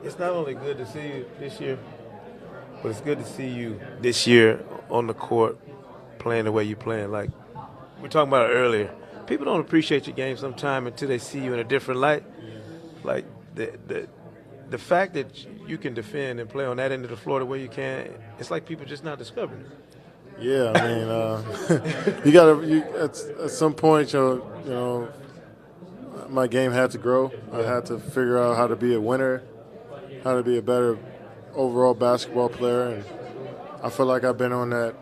it's not only good to see you this year, but it's good to see you this year on the court playing the way you're playing. Like we were talking about it earlier. People don't appreciate your game sometimes until they see you in a different light. Like the fact that you can defend and play on that end of the floor the way you can, it's like people just not discovering it. Yeah, I mean, you gotta. At some point, you know, my game had to grow. I had to figure out how to be a winner, how to be a better overall basketball player, and I feel like I've been on that,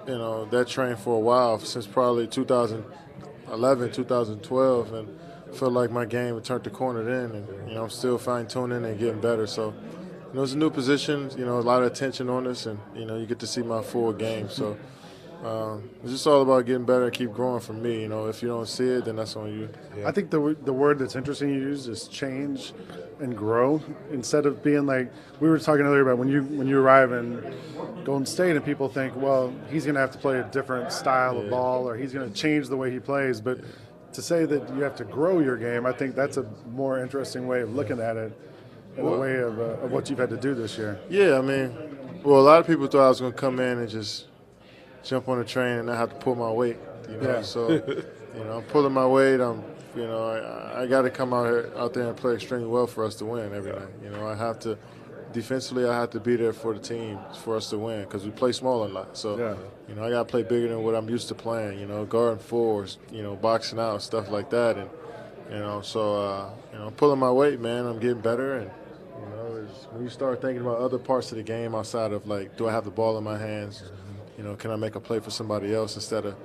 that train for a while, since probably 2011, 2012, and I feel like my game had turned the corner then, and I'm still fine tuning and getting better. So, it's a new position, a lot of attention on this, and you get to see my full game. So. It's just all about getting better and keep growing for me. If you don't see it, then that's on you. I think the word that's interesting you use is change and grow, instead of being like we were talking earlier about when you arrive in Golden State and people think, well, he's going to have to play a different style of ball, or he's going to change the way he plays. But to say that you have to grow your game, I think that's a more interesting way of looking at it, in a way of what you've had to do this year. Yeah, I mean, a lot of people thought I was going to come in and just jump on the train and not have to pull my weight, So, I'm pulling my weight. I got to come out there and play extremely well for us to win every night. I have to, defensively, I have to be there for the team for us to win, because we play small a lot. So, I got to play bigger than what I'm used to playing. Guarding fours, boxing out, stuff like that, and so I'm pulling my weight, man. I'm getting better, and when you start thinking about other parts of the game outside of, like, do I have the ball in my hands? Can I make a play for somebody else, instead of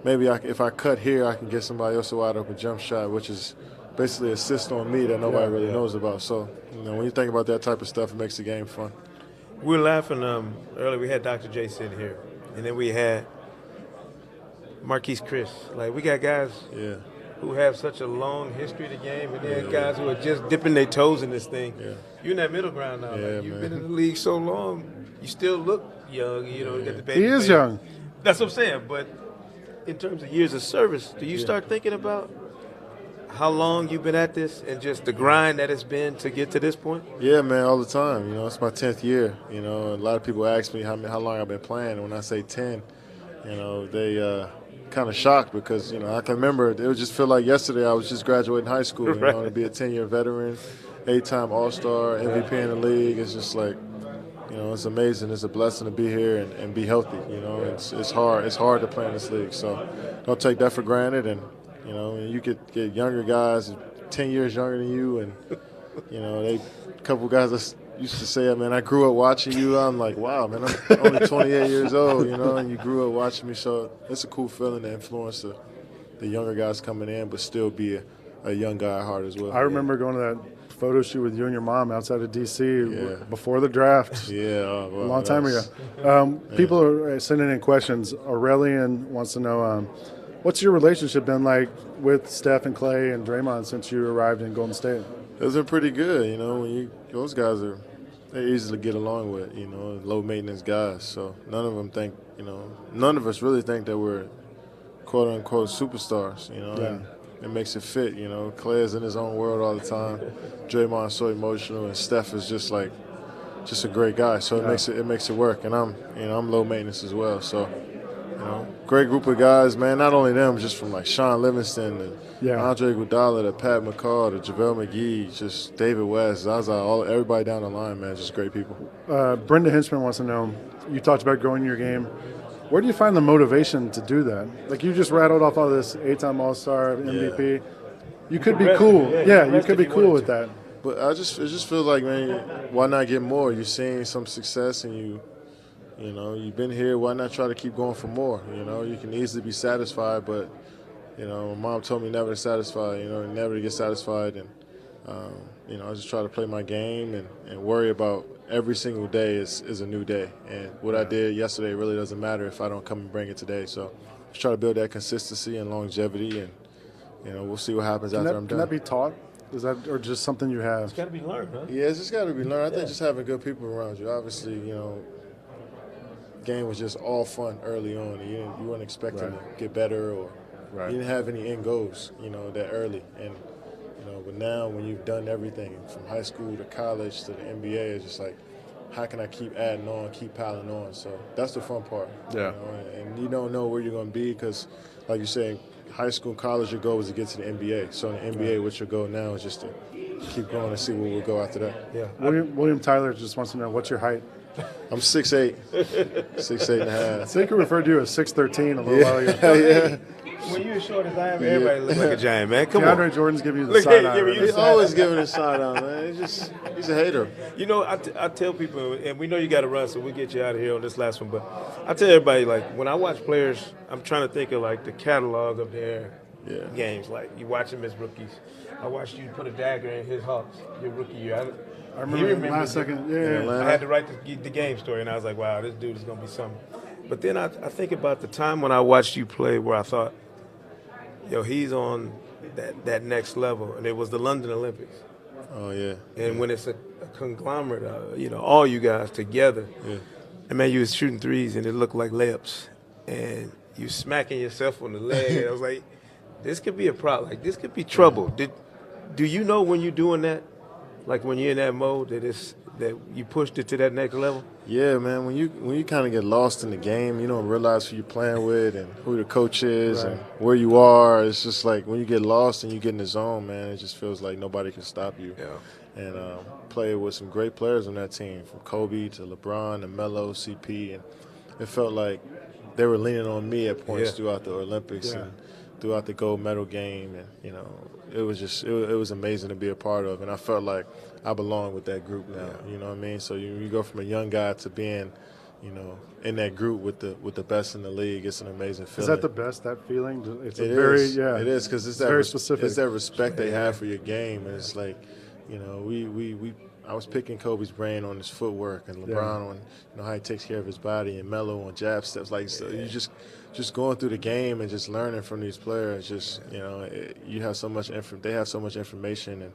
maybe if I cut here, I can get somebody else a wide open jump shot, which is basically a assist on me that nobody really knows about. So, when you think about that type of stuff, it makes the game fun. We were laughing earlier. We had Dr. J sitting here, and then we had Marquise Chris. Like, we got guys who have such a long history of the game, and then guys who are just dipping their toes in this thing. Yeah. You're in that middle ground now. Yeah, you've been in the league so long, you still look young. You got the baby He is face. young. That's what I'm saying. But in terms of years of service, do you start thinking about how long you've been at this and just the grind that it's been to get to this point? Yeah, man, all the time. It's my 10th year. A lot of people ask me how long I've been playing. And when I say 10, they kind of shocked, because, I can remember it would just feel like yesterday I was just graduating high school. To be a 10-year veteran, 8-time All-Star, MVP in the league. It's just like, it's amazing. It's a blessing to be here and be healthy. It's hard. It's hard to play in this league. So don't take that for granted. And, you could get younger guys 10 years younger than you. And, a couple guys used to say, man, I grew up watching you. I'm like, wow, man, I'm only 28 years old, and you grew up watching me. So it's a cool feeling to influence the younger guys coming in, but still be a young guy at heart as well. I remember going to that photo shoot with you and your mom outside of D.C. Before the draft. A long time ago. People are sending in questions. Aurelian wants to know, what's your relationship been like with Steph and Clay and Draymond since you arrived in Golden State? It's been pretty good. Those guys they easily get along with, low maintenance guys. So none of them think, none of us really think that we're quote unquote superstars, and it makes it fit, Clay is in his own world all the time. Draymond's so emotional, and Steph is just a great guy. So it makes it work. And I'm low maintenance as well. So, great group of guys, man. Not only them, just from like Sean Livingston and Andre Iguodala to Pat McCall to JaVale McGee, just David West, Zaza, everybody down the line, man. Just great people. Brenda Hinchman wants to know, you talked about growing your game. Where do you find the motivation to do that? Like, you just rattled off all this 8-time All-Star, MVP. You could be cool. You could be cool with that. But it just feels like, man, why not get more? You're seeing some success, and you've been here. Why not try to keep going for more? You can easily be satisfied, but my mom told me never to satisfy. Never to get satisfied, and I just try to play my game and worry about every single day is a new day. And what I did yesterday really doesn't matter if I don't come and bring it today. So just try to build that consistency and longevity, and we'll see what happens after I'm done. Can that be taught? Is that, or just something you have? It's got to be learned, huh? Yeah, it's just got to be learned. I think just having good people around you. Obviously, game was just all fun early on. You weren't expecting to get better, or you didn't have any end goals, that early. And but now when you've done everything from high school to college to the NBA, it's just like, how can I keep adding on, keep piling on? So that's the fun part. Yeah. You know? And you don't know where you're going to be because, like you say, high school, college, your goal is to get to the NBA. So in the NBA, what your goal now is just to keep going and see where we'll go after that. Yeah. William Tyler just wants to know, what's your height? I'm 6'8", 6'8 and a half. Sekou referred to you as 6'13" a little while ago. Yeah. When you're as short as I am, everybody looks like a giant, man. Come DeAndre on. Jordan's giving you the Look, side hey, eye. give me right you He's now. always giving a side on, man. He's a hater. You know, I tell people, and we know you got to run, so we'll get you out of here on this last one. But I tell everybody, like, when I watch players, I'm trying to think of, like, the catalog of their games. Like, you watch them as rookies. I watched you put a dagger in his Hawks your rookie year. I remember last second. Yeah. I had to write the game story, and I was like, wow, this dude is going to be something. But then I think about the time when I watched you play where I thought, yo, he's on that next level, and it was the London Olympics. Oh, yeah. And when it's a conglomerate, you know, all you guys together, and man, you was shooting threes, and it looked like layups, and you smacking yourself on the leg. And I was like, this could be a problem. Like, this could be trouble. Do you know when you're doing that, like when you're in that mode, that you pushed it to that next level? Yeah, man. When you kind of get lost in the game, you don't realize who you're playing with and who the coach is and where you are. It's just like when you get lost and you get in the zone, man, it just feels like nobody can stop you. Yeah. And played with some great players on that team, from Kobe to LeBron and Melo, CP, and it felt like they were leaning on me at points throughout the Olympics and throughout the gold medal game, and you know, it was just it was amazing to be a part of, and I felt like I belong with that group now. You know what I mean? So you go from a young guy to being, you know, in that group with the best in the league. It's an amazing feeling. Is that the best, that feeling? It's It is because it's that very specific. It's that respect they have for your game, and it's like, you know, I was picking Kobe's brain on his footwork, and LeBron on, you know, how he takes care of his body, and Melo on jab steps. Like, so you just going through the game and just learning from these players. Just, you know, you have so much they have so much information, and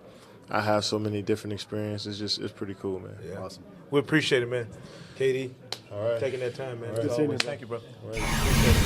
I have so many different experiences. It's pretty cool, man. Yeah. Awesome. We appreciate it, man. KD, all right, taking that time, man. All right. As Good seeing always. you. Thank you, bro. All right.